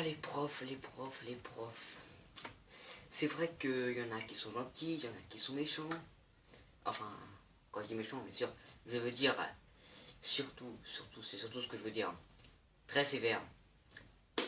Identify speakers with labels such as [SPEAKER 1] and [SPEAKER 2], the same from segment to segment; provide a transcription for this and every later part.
[SPEAKER 1] les profs, les profs, les profs. C'est vrai qu'il y en a qui sont gentils, il y en a qui sont méchants. Enfin, quand je dis méchant, bien sûr, je veux dire c'est surtout ce que je veux dire. Très sévère.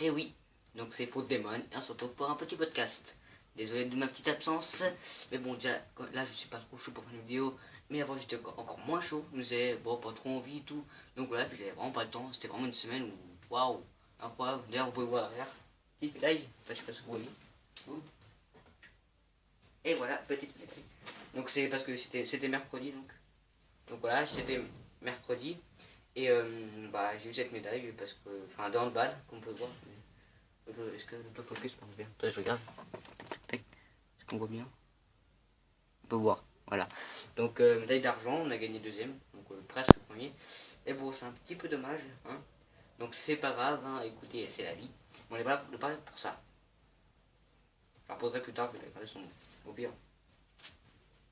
[SPEAKER 1] Et oui, donc c'est Faute Démon, et on se retrouve pour un petit podcast. Désolé de ma petite absence, mais bon, déjà, là je suis pas trop chaud pour faire une vidéo, mais avant j'étais encore moins chaud, je me disais, bon, pas trop envie et tout. Donc voilà, puis j'avais vraiment pas le temps, c'était vraiment une semaine où, waouh, incroyable. D'ailleurs, vous pouvez voir derrière, qui fait l'ail, je sais pas si vous voyez. Et voilà, petite. Donc c'est parce que c'était mercredi, donc voilà, c'était mercredi. Et bah, j'ai eu cette médaille parce que, enfin, de handball, comme on peut voir. Est-ce que l'autofocus marche bien? Attends, je regarde. Est-ce qu'on voit bien? On peut voir, voilà. Donc, médaille d'argent, on a gagné deuxième, donc presque premier. Et bon, c'est un petit peu dommage, hein. Donc, c'est pas grave, hein, écoutez, c'est la vie. On n'est pas pour ça. J'en poserai plus tard, je vais regarder son nom. Au pire.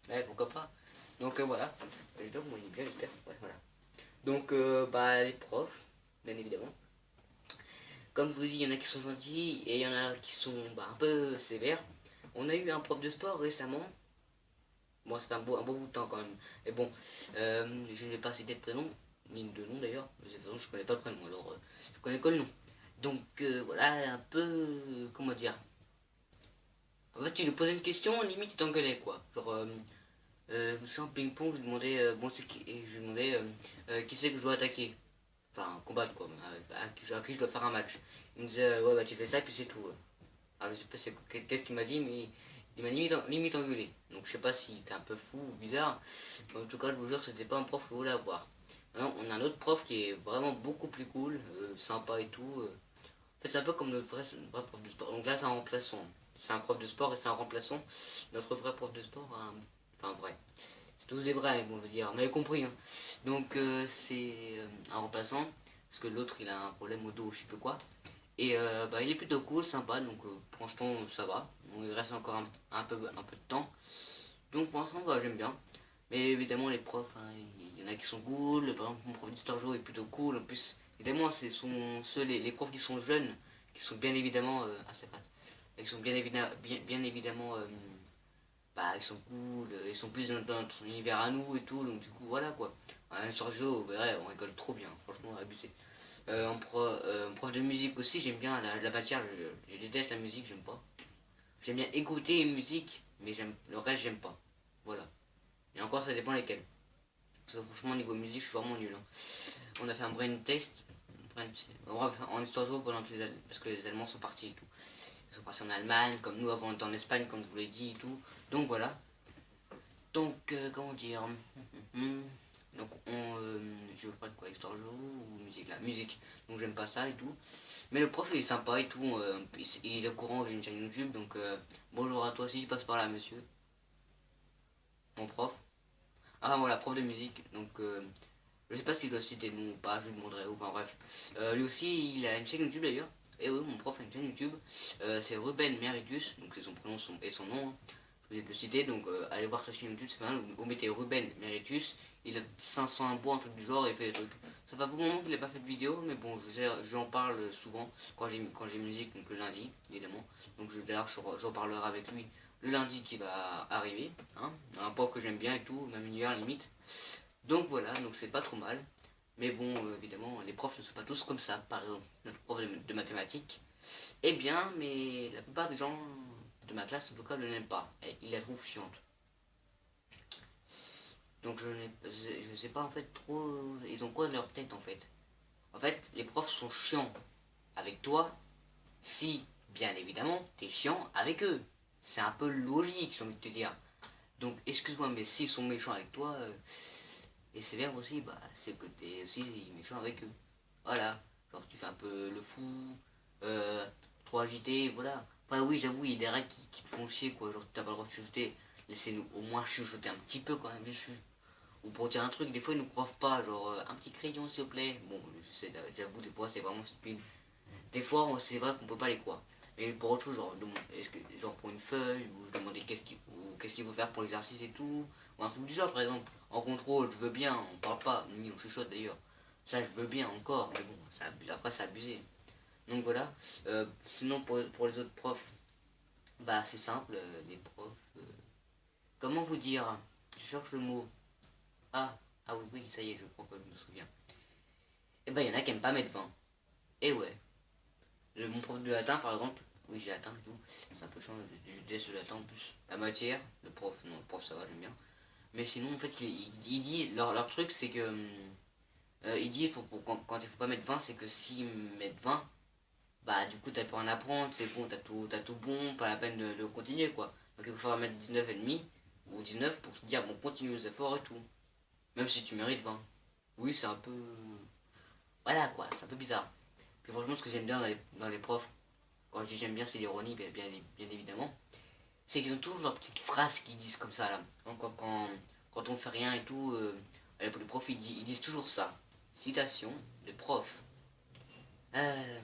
[SPEAKER 1] Ouais, pourquoi pas. Donc, voilà. J'espère que vous voyez bien, j'espère. Ouais, voilà. Donc, bah, les profs, bien évidemment. Comme je vous dis, il y en a qui sont gentils et il y en a qui sont bah, un peu sévères. On a eu un prof de sport récemment. Bon, ça fait un beau bout de temps quand même. Et bon, je n'ai pas cité de prénom, ni de nom d'ailleurs. De toute façon, je connais pas le prénom, alors je connais que le nom. Donc voilà, un peu. Comment dire? En fait, tu lui posais une question, limite, il t'engueulait quoi. Genre, je me souviens en ping-pong, je lui demandais, bon, c'est qui, et je lui demandais qui c'est que je dois attaquer. Enfin, combattre quoi, à qui je dois faire un match. Il me disait, ouais, bah tu fais ça et puis c'est tout. Alors, je sais pas qu'est-ce qu'il m'a dit, mais il m'a limite engueulé. Donc, je sais pas s'il était un peu fou ou bizarre. Mais en tout cas, je vous jure, c'était pas un prof que vous voulez avoir. Maintenant, on a un autre prof qui est vraiment beaucoup plus cool, sympa et tout. En fait, c'est un peu comme notre vrai prof de sport. Donc là, c'est un remplaçant. C'est un prof de sport et c'est un remplaçant. Notre vrai prof de sport, enfin, vrai. C'est tous des vrais, bon, je veux dire. On avait compris, hein. Donc, c'est un remplaçant. Parce que l'autre, il a un problème au dos, je sais plus quoi. Et bah, il est plutôt cool, sympa, donc pour l'instant ça va. Bon, il reste encore un peu de temps. Donc pour l'instant bah, j'aime bien. Mais évidemment les profs, hein, il y en a qui sont cool. Par exemple mon prof d'histoire géo est plutôt cool. En plus, évidemment ce sont ceux, les profs qui sont jeunes, qui sont bien évidemment... c'est pas... Qui sont bien évidemment... bah ils sont cool, ils sont plus dans notre univers à nous et tout. Donc du coup voilà quoi. Un histoire géo, vous verrez, on rigole trop bien, franchement abusé. En prof de musique aussi, j'aime bien la matière, je déteste la musique, j'aime pas. J'aime bien écouter une musique, mais le reste, j'aime pas. Voilà. Et encore, ça dépend lesquels. Parce que franchement, niveau musique, je suis vraiment nul, hein. On a fait un brain test. En histoire géo pendant que parce que les Allemands sont partis et tout. Ils sont partis en Allemagne, comme nous avant on était en Espagne, comme je vous l'ai dit et tout. Donc voilà. Donc, comment dire. Donc, je veux pas de quoi, histoire géo ou musique là. Musique. Donc, j'aime pas ça et tout. Mais le prof il est sympa et tout. Il est au courant, j'ai une chaîne YouTube. Donc, bonjour à toi si je passe par là, monsieur. Mon prof. Ah, voilà, prof de musique. Donc, je sais pas s'il doit citer le nom ou pas, je lui demanderai. Ou enfin, bref. Lui aussi, il a une chaîne YouTube d'ailleurs. Et oui, mon prof a une chaîne YouTube. C'est Ruben Meritus. Donc, c'est son prénom et son nom, hein. Je vous ai le citer, donc allez voir sa chaîne YouTube, c'est pas mal. Vous mettez Ruben Meritus, il a 500 abois, un truc du genre, et il fait des trucs. Ça fait un bon moment qu'il n'a pas fait de vidéo, mais bon, j'en parle souvent quand j'ai musique, donc le lundi, évidemment. Donc d'ailleurs, j'en parlerai avec lui le lundi qui va arriver, hein. Un prof que j'aime bien et tout, même une heure limite. Donc voilà, donc c'est pas trop mal. Mais bon, évidemment, les profs ne sont pas tous comme ça. Par exemple, notre prof de mathématiques, eh bien, mais la plupart des gens de ma classe, en tout cas, ne l'aiment pas. Et ils la trouvent chiante. Donc je sais pas en fait trop... Ils ont quoi dans leur tête en fait? En fait, les profs sont chiants avec toi si, bien évidemment, t'es chiant avec eux. C'est un peu logique, j'ai envie de te dire. Donc, excuse-moi, mais s'ils sont méchants avec toi, et sévères aussi, bah, c'est que t'es aussi méchant avec eux. Voilà. Genre, tu fais un peu le fou, trop agité, voilà. Enfin, oui, j'avoue, il y a des règles qui te font chier, quoi. Genre, t'as pas le droit de chuchoter. Laissez-nous au moins chuchoter un petit peu, quand même. Ou pour dire un truc, des fois, ils nous croient pas. Genre, un petit crayon, s'il te plaît. Bon, j'avoue, des fois, c'est vraiment stupide. Des fois, c'est vrai qu'on peut pas les croire. Mais pour autre chose, genre pour une feuille, ou demander qu'est-ce qu'il faut faire pour l'exercice et tout, ou un truc du genre, par exemple, en contrôle, je veux bien, on parle pas, ni on chuchote d'ailleurs. Ça, je veux bien encore, mais bon, après, c'est abusé. Donc voilà. Sinon pour les autres profs, bah c'est simple, les profs. Comment vous dire? Je cherche le mot. Ah, ah oui, oui, ça y est, je crois que je me souviens. Et bah il y en a qui aiment pas mettre 20. Et ouais. Mon prof de latin par exemple, oui j'ai latin et tout, c'est un peu chiant, je laisse le latin en plus. La matière, le prof, non, le prof ça va, j'aime bien. Mais sinon en fait, ils disent, leur truc c'est que ils disent quand il faut pas mettre 20, c'est que s'ils mettent 20, bah du coup t'as pu en apprendre, c'est bon, t'as tout bon, pas la peine de continuer quoi. Donc il faut falloir mettre 19 et demi ou 19 pour te dire bon continue les efforts et tout. Même si tu mérites 20. Oui c'est un peu. Voilà quoi, c'est un peu bizarre. Puis franchement ce que j'aime bien dans les profs, quand je dis j'aime bien c'est l'ironie bien évidemment, c'est qu'ils ont toujours leurs petites phrases qu'ils disent comme ça là. Donc, quand on fait rien et tout, pour les profs ils disent toujours ça. Citation de prof. Euh,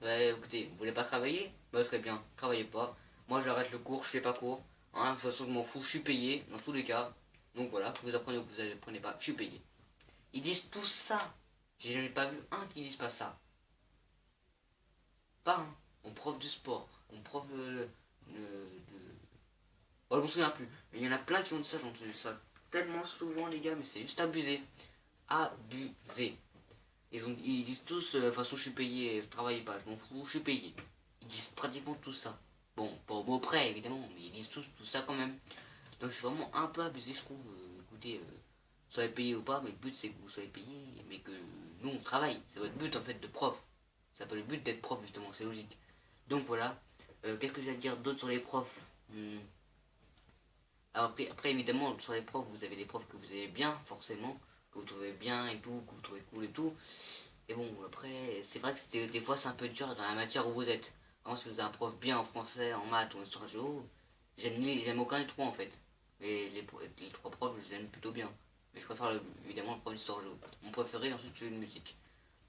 [SPEAKER 1] ouais, écoutez, vous voulez pas travailler? Bah très bien, travaillez pas. Moi j'arrête le cours, je fais pas cours. Hein, de toute façon je m'en fous, je suis payé dans tous les cas. Donc voilà, que vous apprenez ou que vous apprenez pas, je suis payé. Ils disent tout ça. J'ai jamais pas vu un qui dise pas ça. Pas un. Mon prof de sport, mon prof oh, je m'en souviens plus. Mais il y en a plein qui ont dit ça, j'ai entendu ça tellement souvent les gars, mais c'est juste abusé. Abusé. Ils disent tous, de toute façon je suis payé, travaillez pas, je m'en fous, je suis payé. Ils disent pratiquement tout ça. Bon, pas au mot près évidemment, mais ils disent tous tout ça quand même. Donc c'est vraiment un peu abusé je trouve. Écoutez, soyez payé ou pas, mais le but c'est que vous soyez payé, mais que nous on travaille. C'est votre but en fait de prof. C'est pas le but d'être prof justement, c'est logique. Donc voilà. Qu'est-ce que j'ai à dire d'autre sur les profs? Alors après, évidemment, sur les profs, vous avez des profs que vous aimez bien, forcément, que vous trouvez bien et tout, que vous trouvez cool et tout. Et bon, après, c'est vrai que des fois, c'est un peu dur dans la matière où vous êtes. Par exemple, si vous avez un prof bien en français, en maths ou en histoire géo, j'aime aucun des trois en fait. Les trois profs, je les aime plutôt bien. Mais je préfère évidemment le prof d'histoire géo. Mon préféré, ensuite, c'est une musique.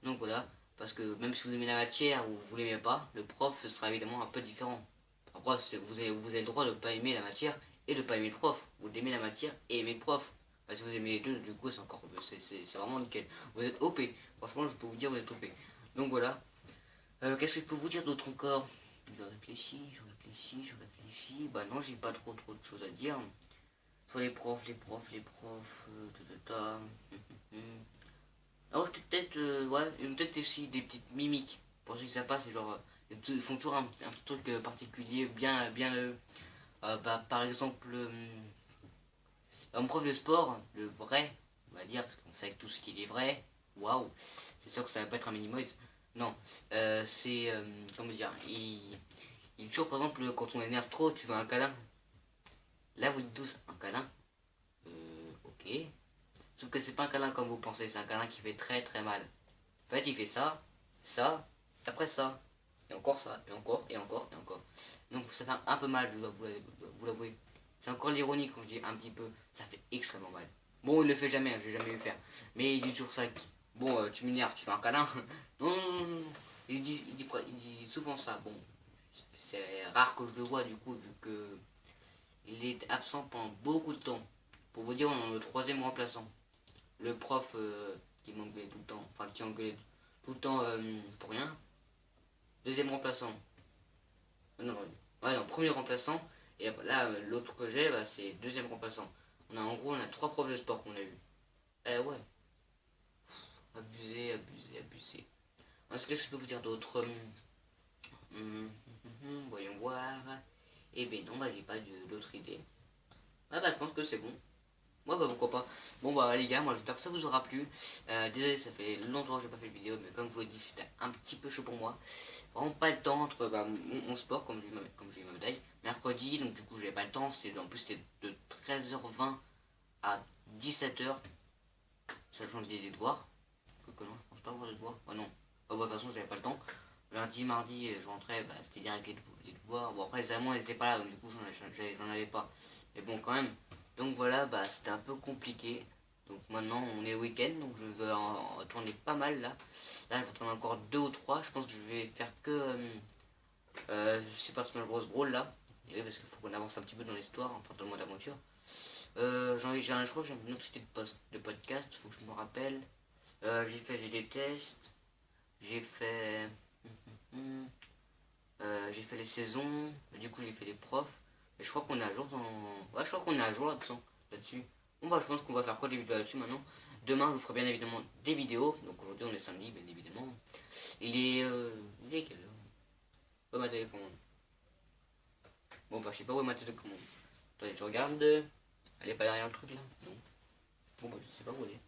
[SPEAKER 1] Donc voilà, parce que même si vous aimez la matière ou vous l'aimez pas, le prof ce sera évidemment un peu différent. Après, vous avez le droit de ne pas aimer la matière et de ne pas aimer le prof, ou d'aimer la matière et aimer le prof. Bah, si vous aimez les deux, du coup, c'est vraiment nickel. Vous êtes OP. Franchement, je peux vous dire, vous êtes OP. Donc voilà. Qu'est-ce que je peux vous dire d'autre encore? Je réfléchis. Bah non, j'ai pas trop de choses à dire. Sur les profs. Alors peut-être, ouais, ils ont peut-être aussi des petites mimiques. Pour ceux qui savent pas, c'est genre, ils font toujours un petit truc particulier, bien bah, par exemple, un prof de sport, le vrai, on va dire, parce qu'on sait que tout ce qui est vrai, waouh, c'est sûr que ça va pas être un minimoid. Non, c'est, comment dire, il toujours, par exemple, quand on énerve trop, tu veux un câlin. Là, vous dites tous, un câlin, ok. Sauf que c'est pas un câlin comme vous pensez, c'est un câlin qui fait très très mal. En fait, il fait ça, après ça, et encore ça, et encore, et encore, et encore. Donc ça fait un peu mal, je dois vous l'avouer. C'est encore l'ironie quand je dis un petit peu, ça fait extrêmement mal. Bon, il le fait jamais, je l'ai jamais vu faire. Mais il dit toujours ça. Bon, tu m'énerves, tu fais un câlin. Non, non, non, non. Il dit souvent ça. Bon, c'est rare que je le vois du coup, vu que il est absent pendant beaucoup de temps. Pour vous dire, on est le troisième remplaçant. Le prof qui m'engueulait tout le temps, enfin qui engueulait tout le temps pour rien. Deuxième remplaçant. Non, ouais, non, premier remplaçant. Et là, l'autre que j'ai, bah, c'est deuxième remplaçant. En gros, on a trois profs de sport qu'on a eu. Eh ouais, abusé. Qu'est-ce que je peux vous dire d'autre? Voyons voir. Eh ben non, bah j'ai pas d'autre idée. Ah bah je pense que c'est bon. Ouais bah pourquoi pas. Bon bah les gars, moi j'espère que ça vous aura plu. Désolé, ça fait longtemps que j'ai pas fait de vidéo, mais comme je vous l'ai dit, c'était un petit peu chaud pour moi. Vraiment pas le temps entre bah, mon sport, comme j'ai eu ma médaille, mercredi, donc du coup j'avais pas le temps. En plus c'était de 13h20 à 17h, sachant que j'ai des devoirs. Que non, je pense pas avoir de devoirs. Oh non, bah, de toute façon j'avais pas le temps. Lundi, mardi, je rentrais, bah, c'était direct les devoirs. Bon après les Allemands ils étaient pas là, donc du coup j'en avais pas. Mais bon quand même. Donc voilà, bah c'était un peu compliqué. Donc maintenant on est au week-end, donc je vais en tourner pas mal là. Là je vais tourner encore deux ou trois. Je pense que je vais faire que Super Smash Bros. Brawl là. Et oui, parce qu'il faut qu'on avance un petit peu dans l'histoire, enfin dans le mode aventure. Je crois que j'ai une autre idée de podcast, faut que je me rappelle. J'ai des tests. J'ai fait. J'ai fait les saisons, du coup j'ai fait les profs, et je crois qu'on est à jour dans... Ouais, je crois qu'on est à jour là-dessus. Bon bah je pense qu'on va faire quoi des vidéos là-dessus maintenant. Demain je vous ferai bien évidemment des vidéos, donc aujourd'hui on est samedi bien évidemment. Il est quelle heure? Où est ma télécommande? Bon bah je sais pas où est ma télécommande. Attendez, je regarde. Elle est pas derrière le truc là? Non. Bon bah je sais pas où elle est.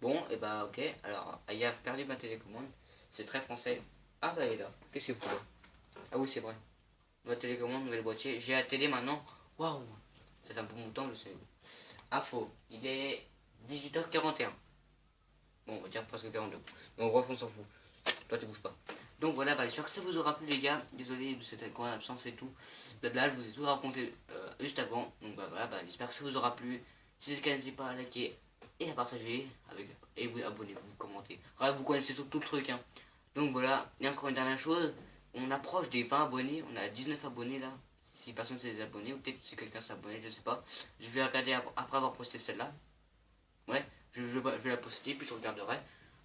[SPEAKER 1] Bon et bah ok, alors I have perdu ma télécommande. C'est très français. Ah bah elle est là. Qu'est-ce que c'est pour là? Ah oui c'est vrai. Nouvelle télécommande, nouvel boîtier. J'ai la télé maintenant. Waouh! Ça fait un bon bout de temps, je sais. Info, il est 18h41. Bon, on va dire presque 42. Donc bref, on s'en fout. Toi, tu bouges pas. Donc voilà, bah, j'espère que ça vous aura plu, les gars. Désolé de cette grande absence et tout. Là, je vous ai tout raconté juste avant. Donc bah, voilà, bah, j'espère que ça vous aura plu. Si c'est le cas, n'hésitez pas à liker et à partager. Et oui, abonnez-vous, commentez. Bref, vous connaissez tout le truc. Hein. Donc voilà, et encore une dernière chose. On approche des 20 abonnés. On a 19 abonnés là. Si personne s'est abonné, ou peut-être si quelqu'un s'est abonné, je sais pas. Je vais regarder après avoir posté celle-là. Ouais, je vais la poster, puis je regarderai.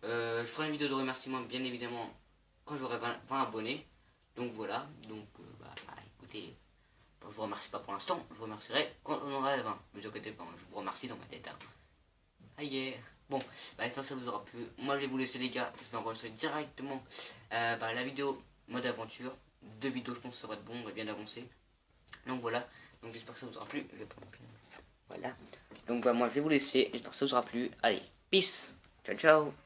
[SPEAKER 1] Je ferai une vidéo de remerciement, bien évidemment, quand j'aurai 20 abonnés. Donc voilà, donc écoutez, je vous remercie pas pour l'instant, je vous remercierai quand on aura 20. Ne vous inquiétez pas, je vous remercie dans ma tête. Hein. Aïe. Bon, j'espère que ça vous aura plu. Moi, je vais vous laisser, les gars. Je vais enregistrer directement la vidéo mode aventure. 2 vidéos, je pense que ça va être bon, on va bien avancer. Donc voilà, donc j'espère que ça vous aura plu. Je vais prendre voilà. Donc bah moi je vais vous laisser, j'espère que ça vous aura plu. Allez, peace. Ciao ciao.